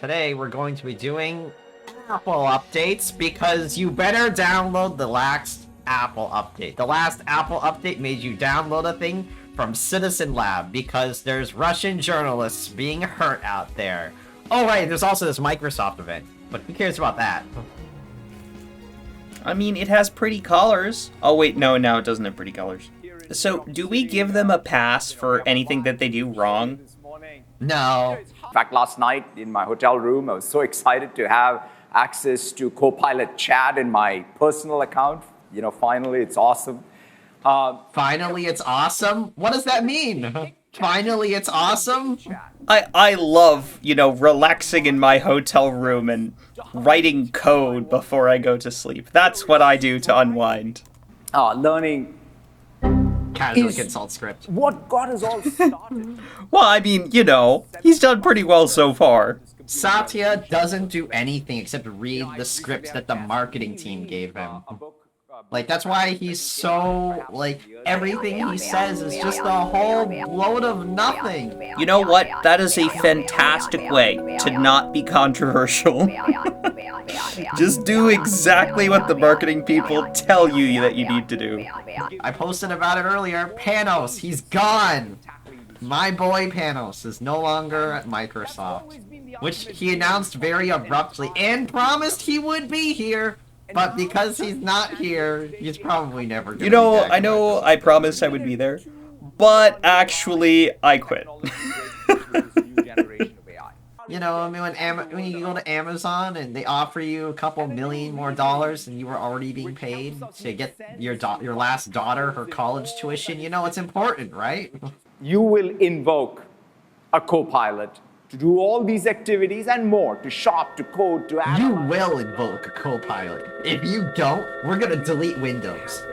today we're going to be doing Apple updates because you better download the last Apple update. The last Apple update made you download a thing from Citizen Lab because there's Russian journalists being hurt out there. Oh right, there's also this Microsoft event, but who cares about that? I mean, it has pretty colors. Oh wait, no, now it doesn't have pretty colors. So, do we give them a pass for anything that they do wrong? No. In fact, last night in my hotel room, I was so excited to have access to Copilot chat in my personal account. You know, finally, it's awesome. Finally, it's awesome? What does that mean? Finally, it's awesome? I love, relaxing in my hotel room and writing code before I go to sleep. That's what I do to unwind. Learning Casually consult script. what got us all started. Well, I mean, he's done pretty well so far. Satya doesn't do anything except read the scripts that the marketing team gave him. Like, that's why he's so, everything he says is just a whole load of nothing. You know what? That is a fantastic way to not be controversial. Just do exactly what the marketing people tell you that you need to do. I posted about it earlier. Panos, he's gone. My boy Panos is no longer at Microsoft, which he announced very abruptly and promised he would be here. But because he's not here, he's probably never going to be back. I know I promised I would be there, but actually, I quit. I mean, when you go to Amazon and they offer you a couple million more dollars and you were already being paid to get your last daughter her college tuition, it's important, right? You will invoke a Copilot to do all these activities and more, to shop, to code, to analyze. You will invoke a Copilot. If you don't, we're going to delete Windows.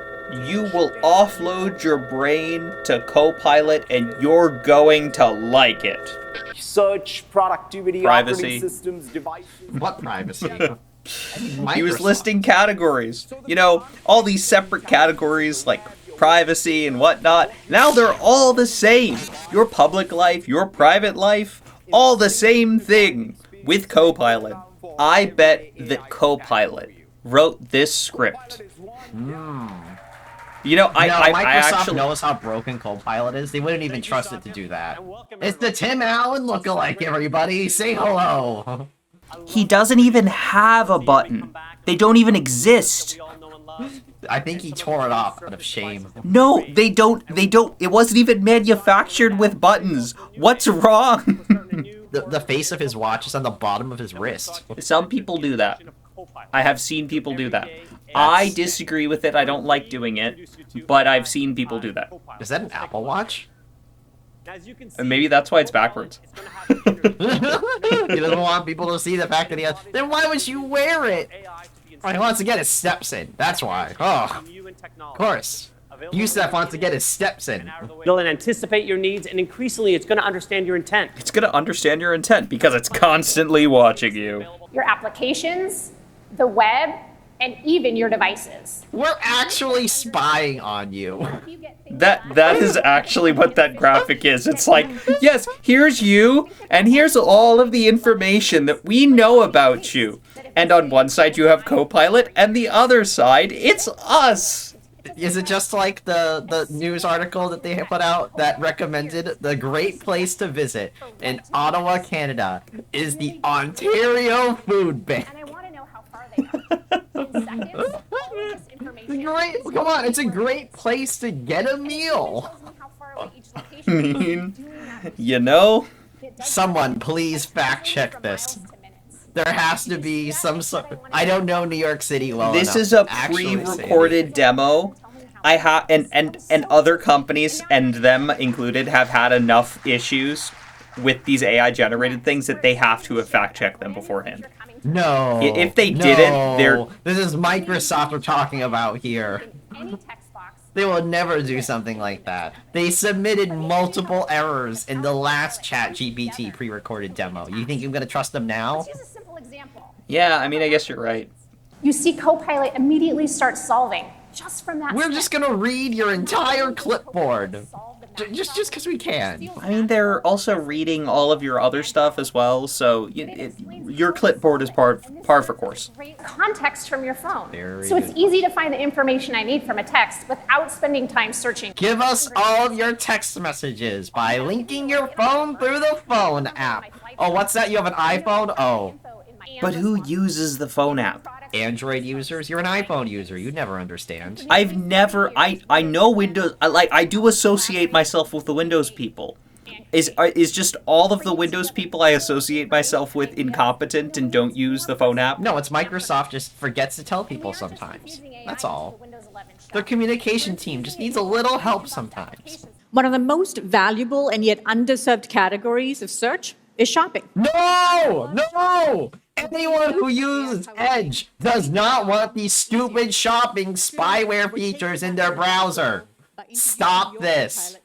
You will offload your brain to Copilot and you're going to like it. Search, productivity, Privacy. operating systems, devices. What privacy? He was listing categories. All these separate categories like privacy and whatnot. Now they're all the same. Your public life, your private life, all the same thing with Copilot. I bet that Copilot wrote this script. Microsoft I actually knows how broken Copilot is. They wouldn't even trust it to do that. It's the Tim Allen lookalike, everybody. Say hello. He doesn't even have a button. They don't even exist. I think he tore it off out of shame. No, they don't. It wasn't even manufactured with buttons. What's wrong? The face of his watch is on the bottom of his wrist. Some people do that. I have seen people do that. I disagree with it. I don't like doing it, but I've seen people do that. Is that an Apple Watch? And maybe that's why it's backwards. He doesn't want people to see the fact that he has... Then why would you wear it? Oh, he wants to get his steps in. That's why. Oh, of course. Youssef wants to get his steps in. It'll anticipate your needs, and increasingly, it's going to understand your intent. It's going to understand your intent because it's constantly watching you. Your applications, the web, and even your devices. We're actually spying on you. That is actually what that graphic is. It's like, yes, here's you, and here's all of the information that we know about you. And on one side you have Copilot, and the other side, it's us. Is it just like the news article that they put out that recommended the great place to visit in Ottawa, Canada is the Ontario Food Bank? And I want to know how far they got. In seconds, all of this information. Come on, it's a great place to get a meal. How far away each location is. Someone please fact check this. There has to be some sort. I don't know New York City well This enough is a to actually say pre-recorded demo. I have and other companies and them included have had enough issues with these AI generated things that they have to have fact checked them beforehand. No. If they didn't, they're... This is Microsoft we're talking about here. Any text box. They will never do something like that. They submitted multiple errors in the last ChatGPT pre-recorded demo. You think I'm going to trust them now? Let's use a simple example. Yeah, I mean, I guess you're right. You see Copilot immediately start solving just from that. We're just going to read your entire clipboard. Solve the Just because we can. I mean, they're also reading all of your other stuff as well, so your clipboard is par for course. Context from your phone. Very So it's good. easy to find the information I need from a text without spending time searching. Give us all of your text messages by linking your phone through the phone app. Oh, what's that? You have an iPhone? Oh. But who uses the phone app? Android users? You're an iPhone user. You'd never understand. I've never, I know Windows, I do associate myself with the Windows people. Is just all of the Windows people I associate myself with incompetent and don't use the phone app? No, it's Microsoft just forgets to tell people sometimes. That's all. Their communication team just needs a little help sometimes. One of the most valuable and yet underserved categories of search is shopping. No! No! Anyone who uses Edge does not want these stupid shopping spyware features in their browser. Stop this.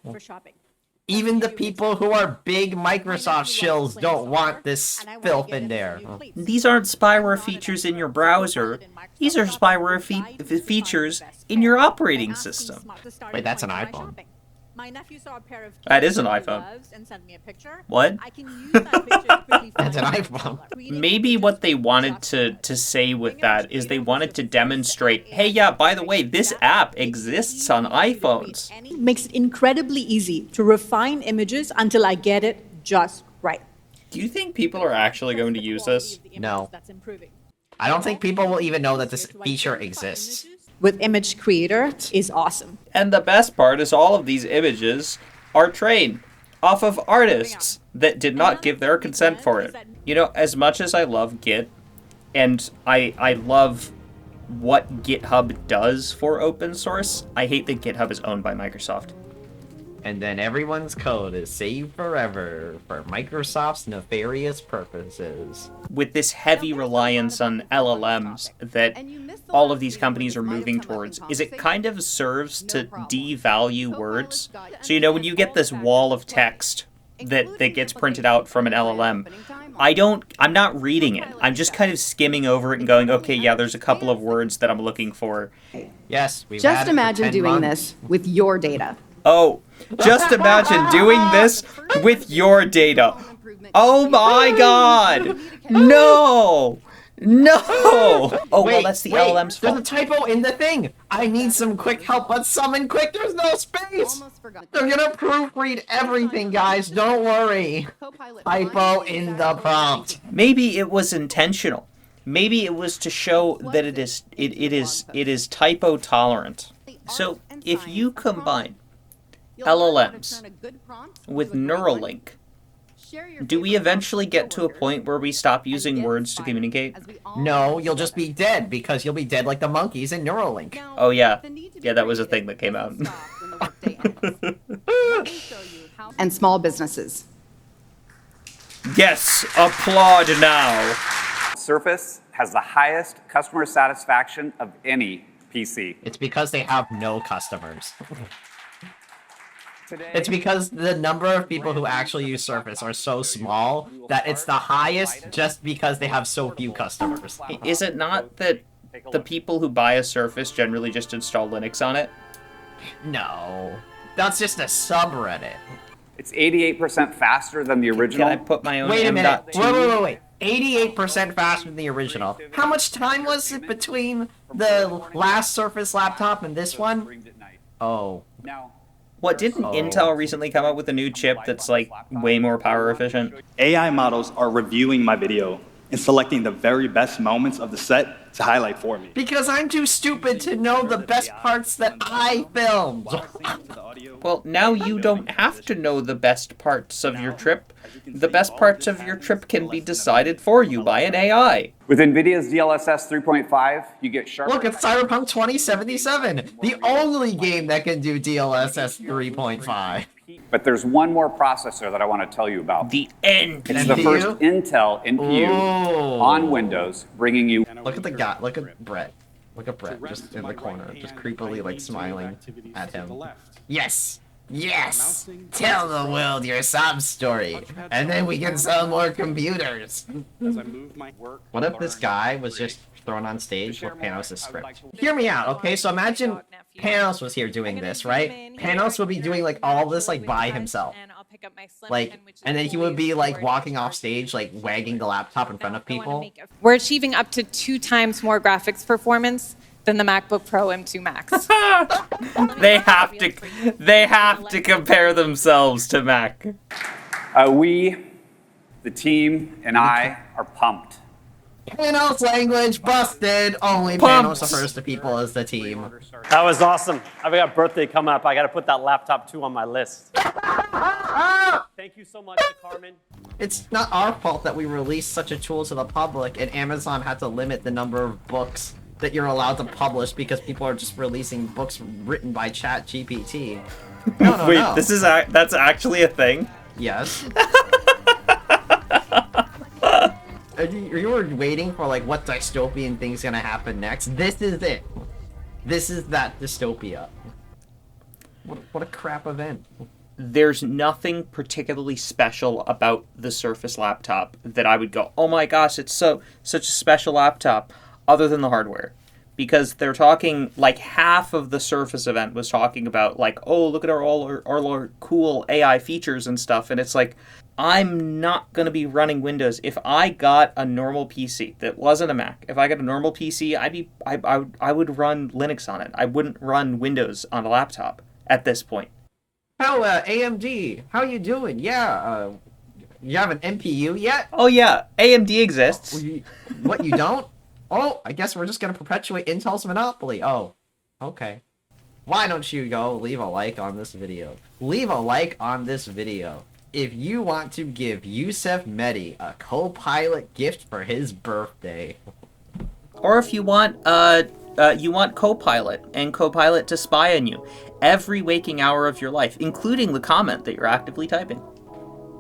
Even the people who are big Microsoft shills don't want this filth in there. These aren't spyware features in your browser. These are spyware features in your operating system. Wait, that's an iPhone. My nephew saw a pair of That is an iPhone. gloves and sent me a picture. What? I can use that picture to quickly That's an find iPhone. Maybe what they wanted to say with that is they wanted to demonstrate, hey, yeah, by the way, this app exists on iPhones. Makes it incredibly easy to refine images until I get it just right. Do you think people are actually going to use this? No. I don't think people will even know that this feature exists. With Image Creator is awesome. And the best part is all of these images are trained off of artists that did not give their consent for it. You know, as much as I love Git, and I love what GitHub does for open source, I hate that GitHub is owned by Microsoft. And then everyone's code is saved forever for Microsoft's nefarious purposes. With this heavy reliance on LLMs that all of these companies are moving towards, is it kind of serves to devalue words? So, you know, when you get this wall of text that gets printed out from an LLM, I'm not reading it. I'm just kind of skimming over it and going, okay, yeah, there's a couple of words that I'm looking for. Yes, we've Just had it for imagine 10 doing months. this with your data. Oh, just imagine doing this with your data. Oh my god! No! No! Oh, well, that's the LLM's There's a fault. typo in the thing. I need some quick help, but summon quick. There's no space. They're gonna proofread everything, guys. Don't worry. Typo in the prompt. Maybe it was intentional. Maybe it was to show that it is typo tolerant. So if you combine LLMs with Neuralink, do we eventually get to a point where we stop using words to communicate? No, you'll just be dead because you'll be dead like the monkeys in Neuralink. Oh yeah. Yeah, that was a thing that came out. And small businesses. Yes, applaud now. Surface has the highest customer satisfaction of any PC. It's because they have no customers. It's because the number of people who actually use Surface are so small that it's the highest just because they have so few customers. Is it not that the people who buy a Surface generally just install Linux on it? No. That's just a subreddit. It's 88% faster than the Can original. I put my own Wait a minute. M.2? Wait. 88% faster than the original. How much time was it between the last Surface laptop and this one? Oh. Now, What, didn't Intel recently come out with a new chip that's like way more power efficient? AI models are reviewing my video and selecting the very best moments of the set to highlight for me. Because I'm too stupid to know the best parts that I filmed. Well, now you don't have to know the best parts of your trip. The best parts of your trip can be decided for you by an AI. with NVIDIA's DLSS 3.5, you get sharper. Look, it's Cyberpunk 2077, the only game that can do DLSS 3.5. But there's one more processor that I want to tell you about. The end. It's the first Intel NPU Ooh. on Windows, bringing you. Look at the guy. Look at Brett. Look at Brett, just in the corner, just creepily like smiling at him. Yes. Yes! Tell the world your sob story, and then we can sell more computers. As I move my work, What if this guy was just thrown on stage with Panos' script? Hear me out, okay? So imagine Panos was here doing this, right? Panos would be doing like all this like by himself. Like, and then he would be like walking off stage, like wagging the laptop in front of people. We're achieving up to 2 times more graphics performance than the MacBook Pro M2 Max. They have to compare themselves to Mac. We, the team, and I are pumped. Panos language busted. Only Pumped. Panos refers to people as the team. That was awesome. I've got a birthday coming up. I got to put that laptop 2 on my list. Thank you so much to Carmen. It's not our fault that we released such a tool to the public, and Amazon had to limit the number of books that you're allowed to publish because people are just releasing books written by ChatGPT. No, Wait, no. that's actually a thing? Yes. You were waiting for like what dystopian thing's gonna happen next. This is it. This is that dystopia. What a crap event. There's nothing particularly special about the Surface laptop that I would go, oh my gosh, it's such a special laptop, other than the hardware. Because they're talking, like, half of the Surface event was talking about, like, oh, look at all our cool AI features and stuff, and it's like, I'm not going to be running Windows. If I got a normal PC that wasn't a Mac, if I got a normal PC, I would run Linux on it. I wouldn't run Windows on a laptop at this point. Oh, AMD, how you doing? Yeah, you have an NPU yet? Oh yeah, AMD exists. What, you don't? Oh, I guess we're just gonna perpetuate Intel's monopoly. Oh, okay. Why don't you go leave a like on this video? Leave a like on this video if you want to give Yusef Mehdi a Copilot gift for his birthday. Or if you want Copilot and Copilot to spy on you every waking hour of your life, including the comment that you're actively typing.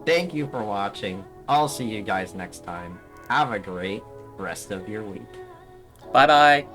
Thank you for watching. I'll see you guys next time. Have a great rest of your week. Bye-bye.